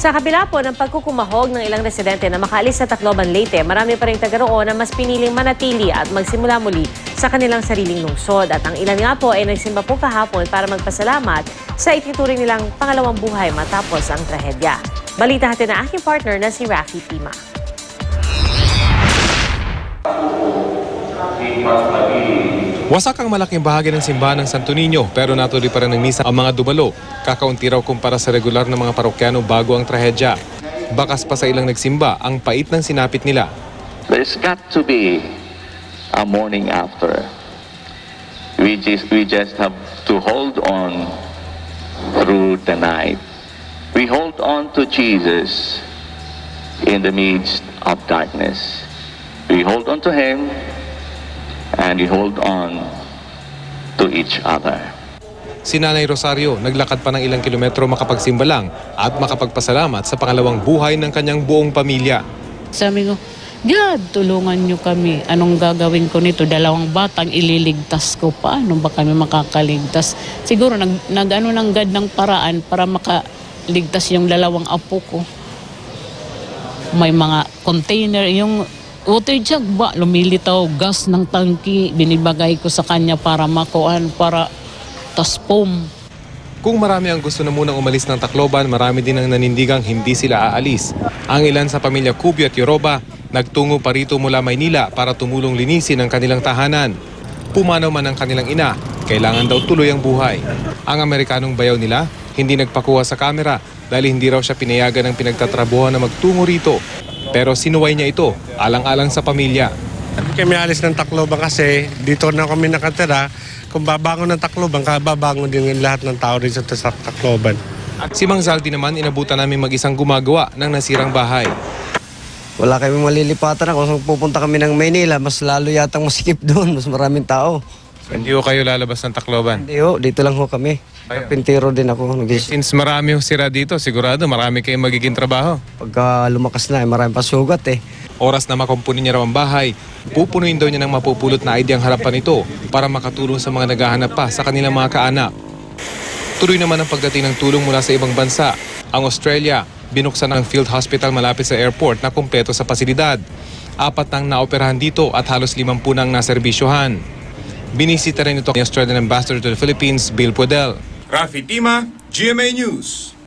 Sa kabila po ng pagkukumahog ng ilang residente na makaalis sa Tacloban, Leyte, marami pa rin taga roon na mas piniling manatili at magsimula muli sa kanilang sariling lungsod. At ang ilan nga po ay nagsimba po kahapon para magpasalamat sa itinuring nilang pangalawang buhay matapos ang trahedya. Balita natin na aking partner na si Rafi Tima. Wasak ang malaking bahagi ng simbahan ng Santo Niño pero natuloy pa rin ng misa ang mga dumalo. Kakaunti raw kumpara sa regular na mga parokyano bago ang trahedya. Bakas pa sa ilang nagsimba ang pait ng sinapit nila. There's got to be a morning after. We just have to hold on through the night. We hold on to Jesus in the midst of darkness. We hold on to Him and we hold on to each other. Si Nanay Rosario naglakad pa ng ilang kilometro makapagsimba lang at makapagpasalamat sa pangalawang buhay ng kanyang buong pamilya. Sabi ko, God, tulungan niyo kami. Anong gagawin ko nito? 2 batang ililigtas ko. Paano ba kami makakaligtas? Siguro nag-ano ng God ng paraan para makaligtas yung 2 apo ko. May mga container, yung water jug ba? Lumilitaw gas ng tangki. Binibagay ko sa kanya para makuhan, para taspom. Kung marami ang gusto na munang umalis ng Tacloban, marami din ang nanindigang hindi sila aalis. Ang ilan sa pamilya Cubio at Yoroba, nagtungo pa rito mula Maynila para tumulong linisin ang kanilang tahanan. Pumanaw man ang kanilang ina, kailangan daw tuloy ang buhay. Ang Amerikanong bayaw nila, hindi nagpakuha sa kamera dahil hindi raw siya pinayagan ng pinagtatrabuhan na magtungo rito. Pero sinuway niya ito, alang-alang sa pamilya. Kami alis ng Tacloban kasi dito na kami nakatira. Kung babangon ng Tacloban, babangon din lahat ng tao rin sa Tacloban. Si Mang Zaldi naman, inabutan namin mag-isang gumagawa ng nasirang bahay. Wala kami malilipatan na kung pupunta kami ng Maynila, mas lalo yatang masikip doon, mas maraming tao. Hindi ho kayo lalabas ng Tacloban? Hindi ho, dito lang ho kami. Kapintero din ako. Since marami ho sira dito, sigurado marami kayong magiging trabaho. Pagka lumakas na, marami pa sugat eh. Oras na makumpunin niya raw ang bahay, pupunuin daw niya ng mapupulot na ID ang harapan nito para makatulong sa mga naghahanap pa sa kanilang mga kaanak. Tuloy naman ang pagdating ng tulong mula sa ibang bansa. Ang Australia, binuksan ang field hospital malapit sa airport na kumpleto sa pasilidad. 4 nang naoperahan dito at halos 50 nang naserbisyohan. Binisita rin ito ni Australian Ambassador to the Philippines, Bill Puedel. Rafi Tima, GMA News.